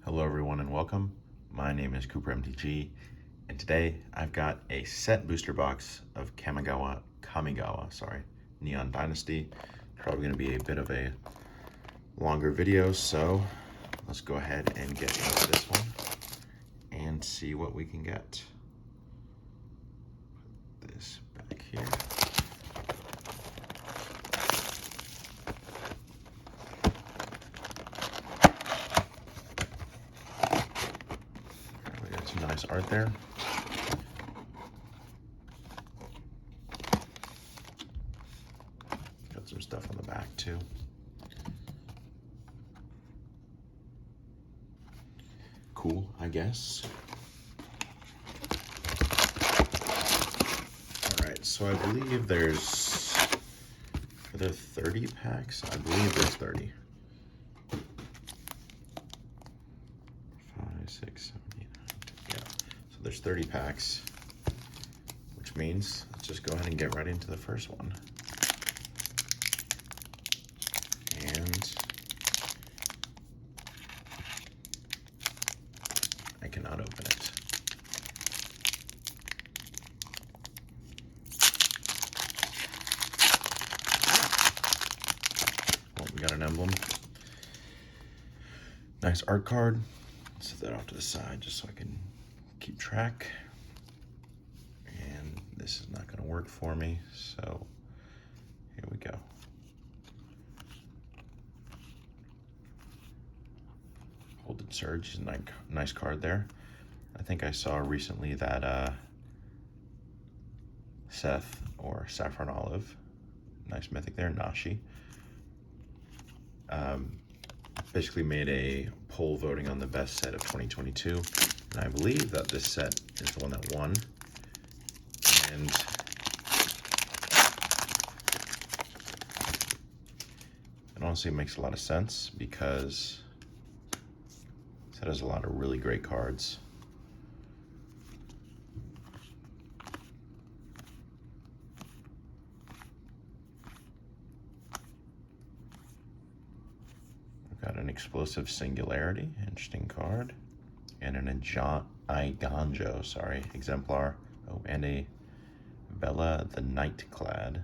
Hello everyone and welcome. My name is Cooper MTG, and today I've got a set booster box of Kamigawa, Neon Dynasty. Probably going to be a bit of a longer video, so let's go ahead and get into this one and see what we can get. Put this back here. Nice art there. Got some stuff on the back too. Cool, I guess. All right, so I believe there's, are there 30 packs? I believe there's 30. 5, 6, 7, 8, 9, 10. Yeah, so there's 30 packs, which means let's just go ahead and get right into the first one. And I cannot open it. Well, we got an emblem. Nice art card. Set that off to the side just so I can keep track. And this is not going to work for me, so here we go. Golden Surge is a nice card there. I think I saw recently that Seth or Saffron Olive, nice mythic there, Nashi, basically made a poll voting on the best set of 2022, and I believe that this set is the one that won. And it honestly makes a lot of sense because this set has a lot of really great cards. Got an Explosive Singularity, interesting card, and an Iganjo, exemplar. Oh, and a Bella the Nightclad. I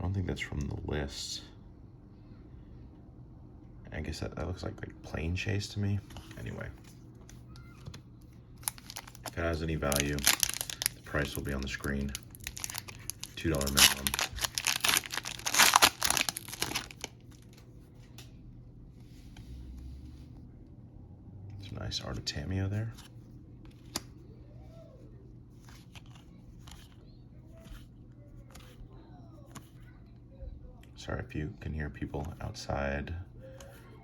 don't think that's from the list. I guess that looks like Plane Chase to me. Anyway, if it has any value, the price will be on the screen. $2 minimum. Nice art of Tamio there. Sorry if you can hear people outside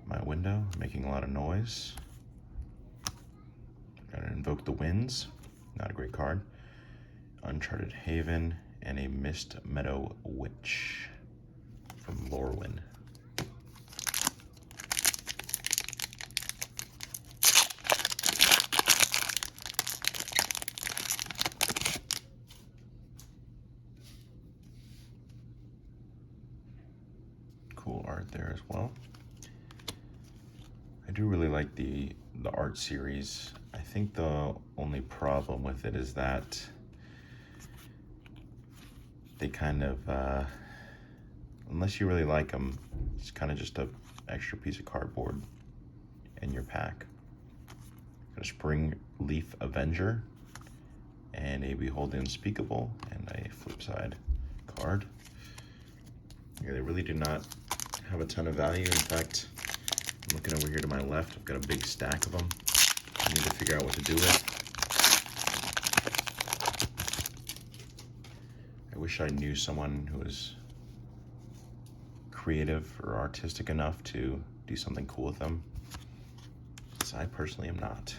my window making a lot of noise. Gotta Invoke the Winds, not a great card. Uncharted Haven and a Mist Meadow Witch from Lorwyn. Cool art there as well. I do really like the art series. I think the only problem with it is that they kind of, unless you really like them, it's kind of just an extra piece of cardboard in your pack. Got a Spring Leaf Avenger and a Behold the Unspeakable and a flip side card. Yeah, they really do not have a ton of value. In fact, I'm looking over here to my left. I've got a big stack of them. I need to figure out what to do with. I wish I knew someone who was creative or artistic enough to do something cool with them, because I personally am not.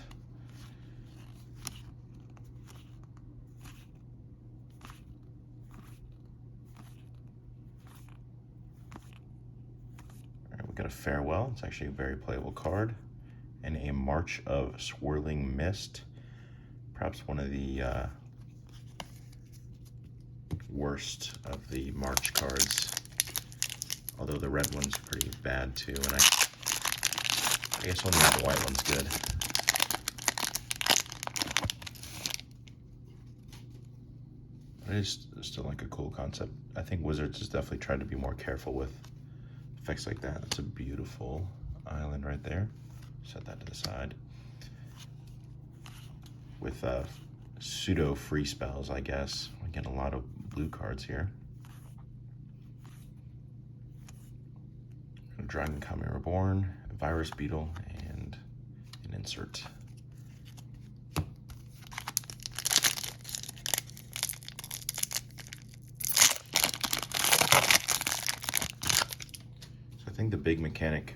We got a Farewell. It's actually a very playable card. And a March of Swirling Mist. Perhaps one of the worst of the March cards. Although the red one's pretty bad too. And I guess only the white one's good. It is still like a cool concept. I think Wizards has definitely tried to be more careful with effects like that. That's a beautiful island right there. Set that to the side. With pseudo free spells, I guess. We get a lot of blue cards here. Dragon Kami Reborn, Virus Beetle, and an insert. So I think the big mechanic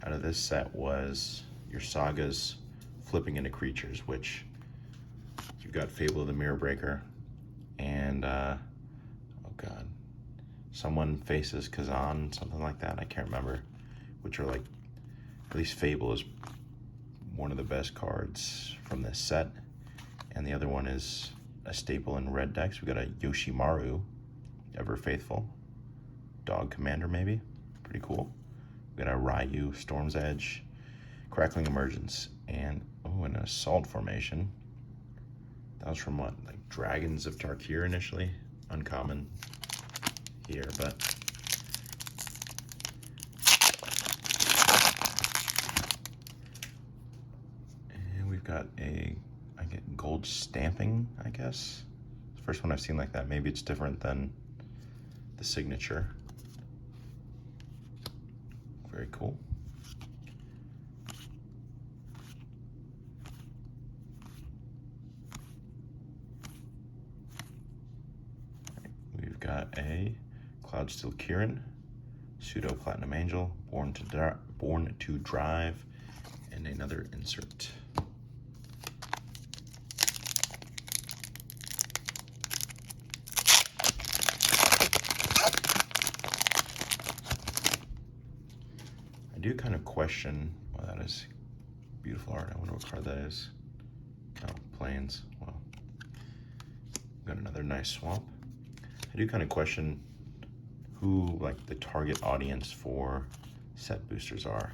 out of this set was your sagas flipping into creatures, which you've got Fable of the Mirror Breaker, and oh god, someone faces Kazan, something like that, I can't remember, which are like, at least Fable is one of the best cards from this set, and the other one is a staple in red decks. We got a Yoshimaru, Ever Faithful, Dog Commander maybe, pretty cool. We got a Ryu, Storm's Edge, Crackling Emergence, and oh, an Assault Formation. That was from what, like Dragons of Tarkir initially? Uncommon here, but and we've got I get gold stamping, I guess. It's the first one I've seen like that. Maybe it's different than the signature. Very cool. We've got a Cloudsteel Kirin, Pseudo Platinum Angel, Born to Drive, and another insert. I do kind of question, well, that is beautiful art. I wonder what card that is. Oh, Plains. Well, got another nice swamp. I do kind of question who like the target audience for set boosters are.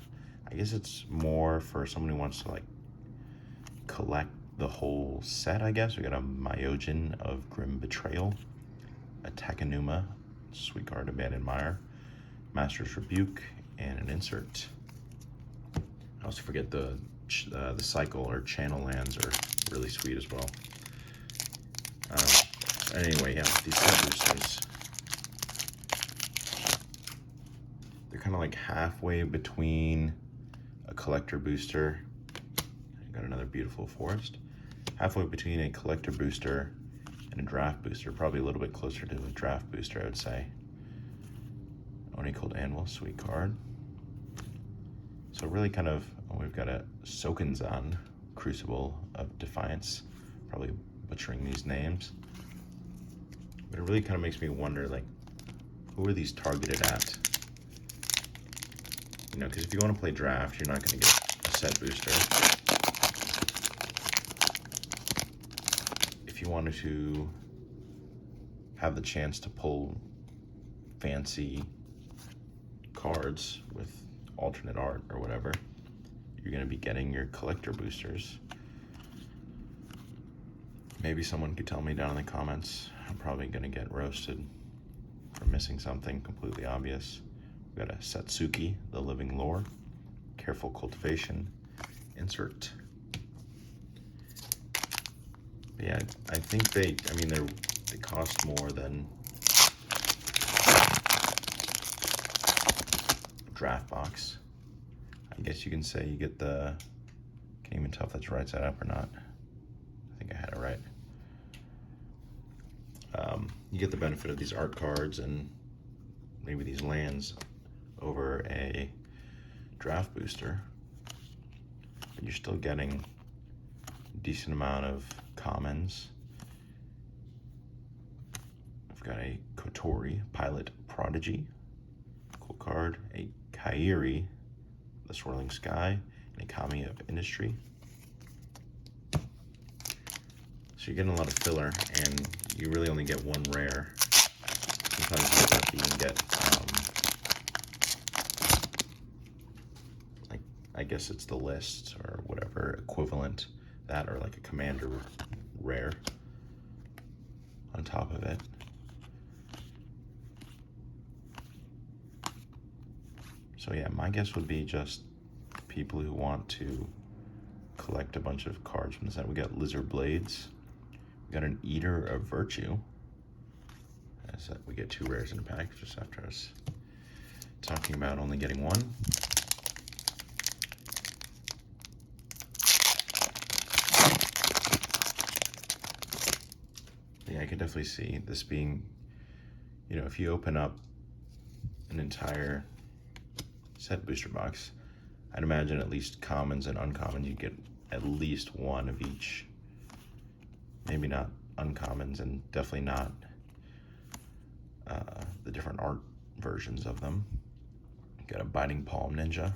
I guess it's more for someone who wants to like collect the whole set, I guess. We got a Myojin of Grim Betrayal, a Takenuma, Sweet Card, Abandoned Mire, Master's Rebuke, and an insert. I also forget the cycle or channel lands are really sweet as well. Anyway, yeah, these set boosters, they're kind of like halfway between a collector booster. I got another beautiful forest. Halfway between a collector booster and a draft booster. Probably a little bit closer to a draft booster, I would say. Oni Cold Anvil, sweet card. So really kind of, we've got a Sokenzan, Crucible of Defiance. Probably butchering these names. But it really kind of makes me wonder, like, who are these targeted at? You know, because if you want to play draft, you're not going to get a set booster. If you wanted to have the chance to pull fancy cards with alternate art or whatever, you're going to be getting your collector boosters. Maybe someone could tell me down in the comments. I'm probably going to get roasted for missing something completely obvious. We've got a Satsuki, the Living Lore, Careful Cultivation, insert. But yeah, I think they cost more than a draft box. I guess you can say you get the, can't even tell if that's right side up or not. I think I had it right. You get the benefit of these art cards and maybe these lands over a draft booster, but you're still getting a decent amount of commons. I've got a Kotori, Pilot Prodigy, cool card, a Kairi, the Swirling Sky, and a Kami of Industry. So you're getting a lot of filler, and you really only get one rare. Sometimes you get lucky and get like I guess it's the list or whatever equivalent, that or like a commander rare on top of it. So yeah, my guess would be just people who want to collect a bunch of cards from the set. We got Lizard Blades. We got an Eater of Virtue. As we get 2 rares in a pack just after us talking about only getting 1. Yeah, I can definitely see this being, you know, if you open up an entire set booster box, I'd imagine at least commons and uncommons, you get at least 1 of each. Maybe not uncommons, and definitely not the different art versions of them. You got a Biting Palm Ninja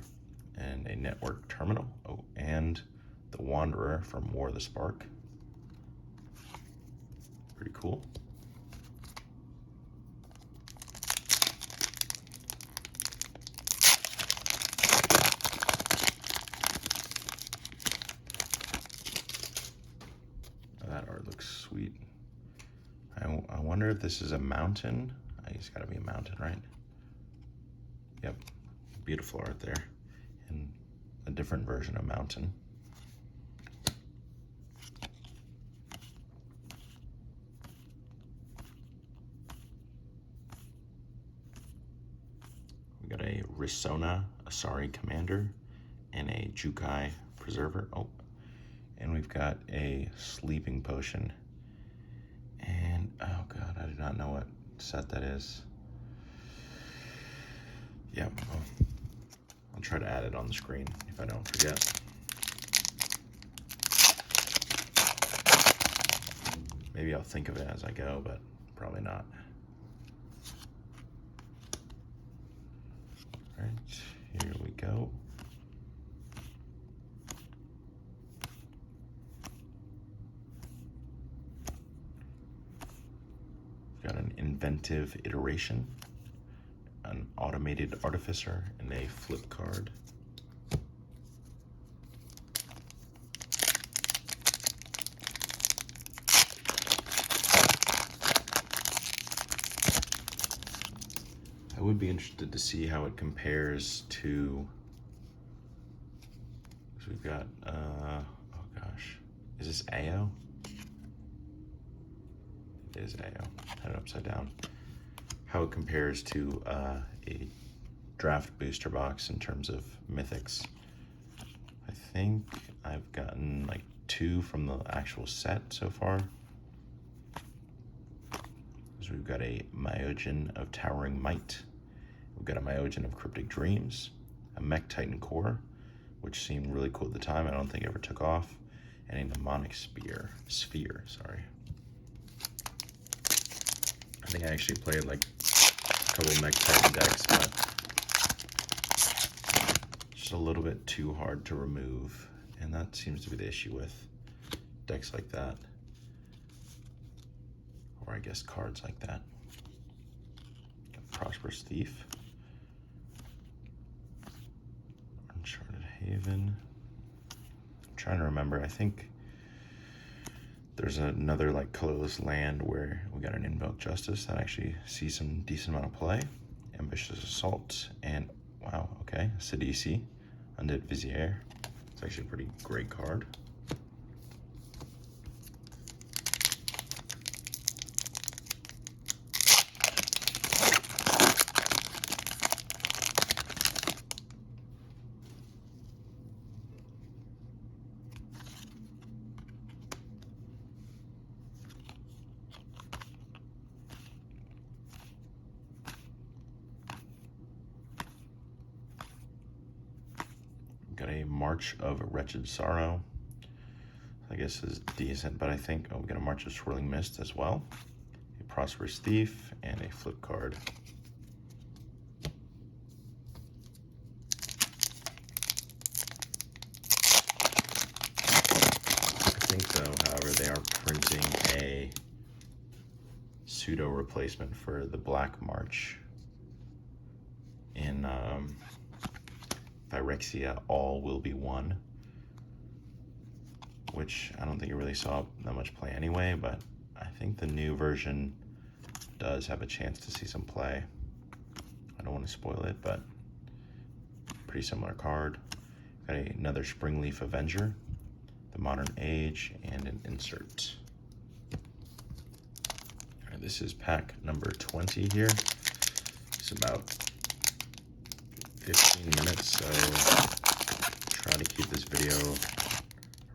and a Network Terminal. Oh, and the Wanderer from War of the Spark. Pretty cool. That art looks sweet. I wonder if this is a mountain. It's got to be a mountain, right? Yep, beautiful art there, and a different version of mountain. We got a Risona Asari Commander and a Jukai Preserver. Oh, and we've got a Sleeping Potion. And oh god, I do not know what set that is. Yeah, I'll try to add it on the screen if I don't forget. Maybe I'll think of it as I go, but probably not. All right, here we go. We've got an Inventive Iteration, an Automated Artificer, and a flip card. I would be interested to see how it compares to, so we've got, oh gosh, is this AO? It is AO, had it upside down. How it compares to a draft booster box in terms of mythics. I think I've gotten like 2 from the actual set so far. So we've got a Myojin of Towering Might. We've got a Myojin of Cryptic Dreams, a Mech Titan Core, which seemed really cool at the time. I don't think it ever took off, and a Mnemonic Sphere. Sorry. I think I actually played like a couple Mech Titan decks, but just a little bit too hard to remove, and that seems to be the issue with decks like that, or I guess cards like that. Got Prosperous Thief, Uncharted Haven. I'm trying to remember. I think there's another like colorless land where we got an Invoke Justice that actually sees some decent amount of play. Ambitious Assault, and wow, okay, Sidisi, Undead Vizier. It's actually a pretty great card. Got a March of Wretched Sorrow. I guess is decent, but I think, oh, we got a March of Swirling Mist as well. A Prosperous Thief and a flip card. I think though, however, they are printing a pseudo replacement for the Black March in, if I Phyrexia All Will Be One, which I don't think you really saw that much play anyway, but I think the new version does have a chance to see some play. I don't want to spoil it, but pretty similar card. Got another Springleaf Avenger, the Modern Age, and an insert. All right, this is pack number 20 here. It's about 15 minutes, so try to keep this video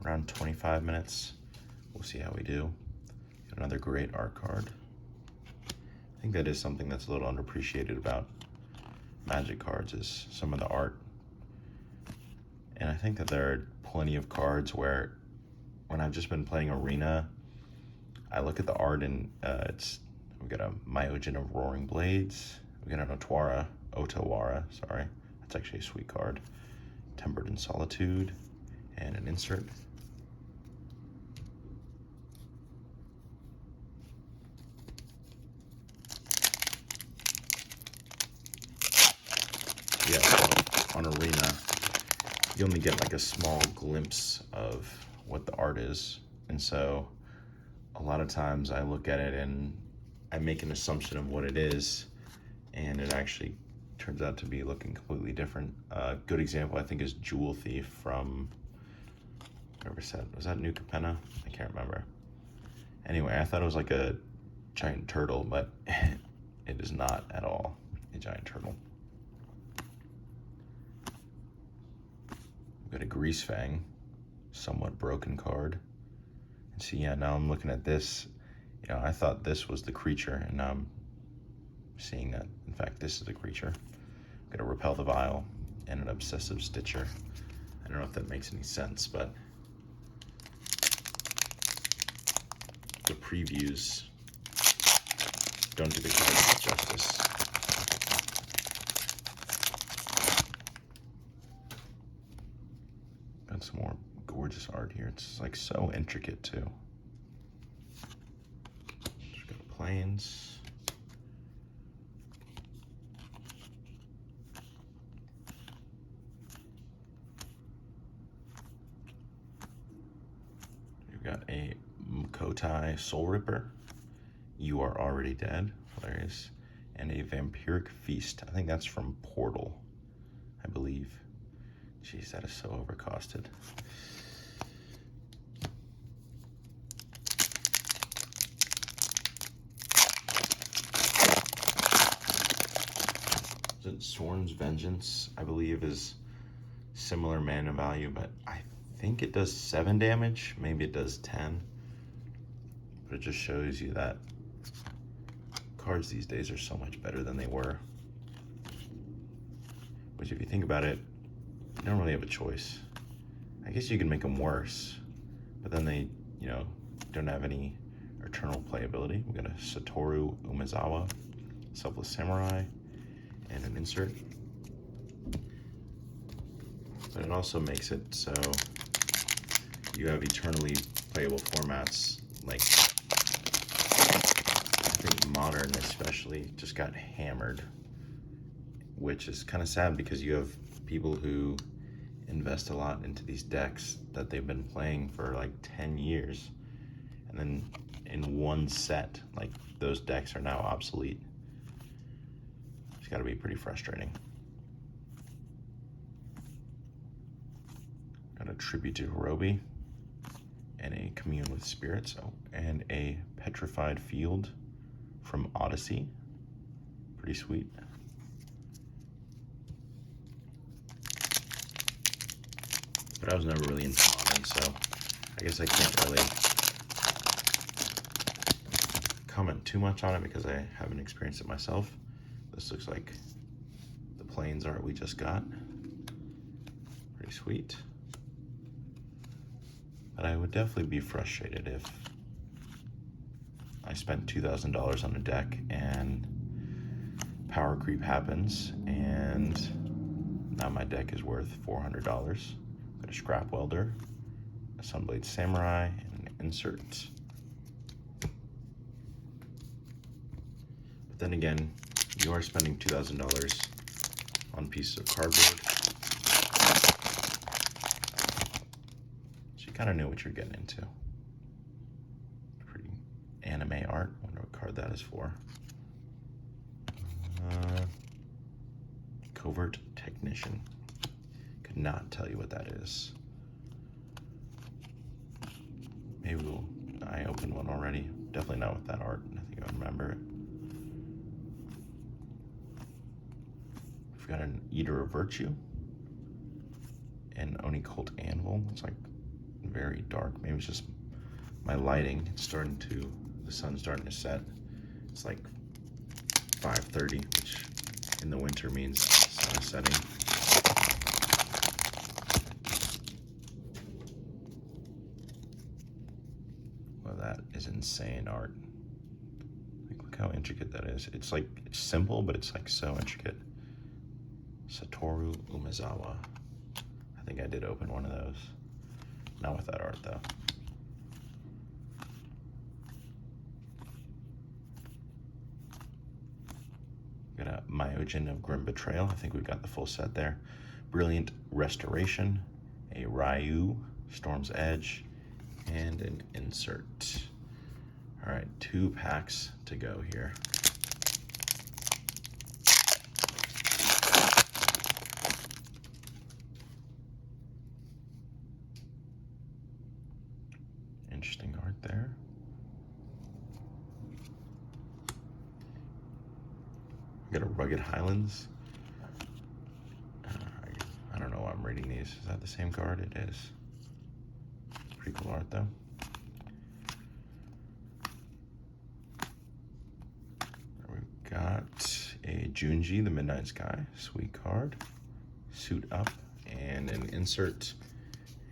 around 25 minutes. We'll see how we do. Got another great art card. I think that is something that's a little underappreciated about Magic cards, is some of the art. And I think that there are plenty of cards where, when I've just been playing Arena, I look at the art and we got a Myojin of Roaring Blades, we got an Otawara, sorry, that's actually a sweet card, Tempered in Solitude, and an insert. Yeah, so on Arena, you only get like a small glimpse of what the art is. And so a lot of times I look at it and I make an assumption of what it is, and it actually turns out to be looking completely different. A good example, I think, is Jewel Thief from, whatever set, was that New Capenna? I can't remember. Anyway, I thought it was like a giant turtle, but it is not at all a giant turtle. We've got a Grease Fang, somewhat broken card. And see, yeah, now I'm looking at this. You know, I thought this was the creature, and now I'm seeing that, in fact, this is the creature. Got a Repel the Vile and an Obsessive Stitcher. I don't know if that makes any sense, but the previews don't do the card justice. Got some more gorgeous art here. It's like so intricate too. Just got planes. We've got a Kotai Soul Ripper, You Are Already Dead, hilarious, and a Vampiric Feast. I think that's from Portal, I believe. Jeez, that is so overcosted. Sworn's Vengeance, I believe, is similar mana value, but I think it does 7 damage. Maybe it does 10. But it just shows you that cards these days are so much better than they were. Which, if you think about it, you don't really have a choice. I guess you can make them worse, but then they, you know, don't have any eternal playability. We got a Satoru Umezawa, Selfless Samurai, and an insert. But it also makes it so you have eternally playable formats, like I think Modern especially just got hammered, which is kind of sad because you have people who invest a lot into these decks that they've been playing for like 10 years, and then in one set, like, those decks are now obsolete. It's got to be pretty frustrating. Got a Tribute to Hirobi, and a Commune with Spirits, and a Petrified Field from Odyssey. Pretty sweet. But I was never really into Modern, so I guess I can't really comment too much on it because I haven't experienced it myself. This looks like the Plains art we just got. Pretty sweet. But I would definitely be frustrated if I spent $2,000 on a deck and power creep happens and now my deck is worth $400. Got a Scrap Welder, a Sunblade Samurai, and an insert. But then again, you are spending $2,000 on pieces of cardboard. kind of knew what you're getting into. Pretty anime art. Wonder what card that is for. Covert Technician. Could not tell you what that is. Maybe I opened one already. Definitely not with that art. I think I remember it. We've got an Eater of Virtue. And Oni Cult Anvil. It's like very dark. Maybe it's just my lighting. It's starting to, the sun's starting to set. It's like 5:30, which in the winter means the sun is setting. Well, that is insane art. Like, look how intricate that is. It's like simple, but it's like so intricate. Satoru Umezawa. I think I did open one of those. Not with that art though. Got a Myojin of Grim Betrayal. I think we've got the full set there. Brilliant Restoration, a Ryu, Storm's Edge, and an insert. All right, 2 packs to go here. Interesting art there. We got a Rugged Highlands. I don't know why I'm reading these. Is that the same card? It is. Pretty cool art though. We've got a Junji, the Midnight Sky. Sweet card. Suit Up and an insert.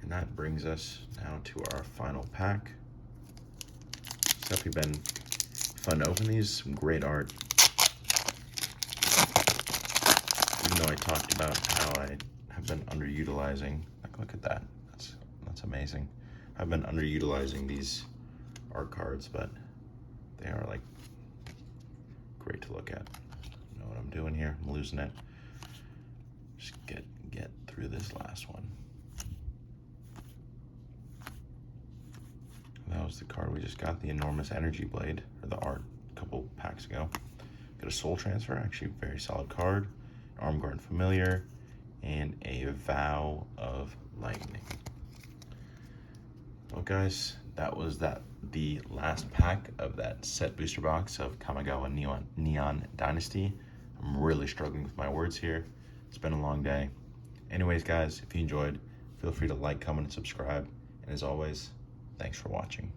And that brings us now to our final pack. It's definitely been fun to open these. Some great art. Even though I talked about how I have been underutilizing, like look at that. That's amazing. I've been underutilizing these art cards, but they are like great to look at. I know what I'm doing here. I'm losing it. Just get through this last one. That was the card we just got, the Enormous Energy Blade, or the art a couple packs ago. Got a Soul Transfer, actually very solid card. Armguard Familiar, and a Vow of Lightning. Well guys, that was the last pack of that set booster box of Kamigawa Neon Dynasty. I'm really struggling with my words here. It's been a long day. Anyways guys, if you enjoyed, feel free to like, comment, and subscribe. And as always, thanks for watching.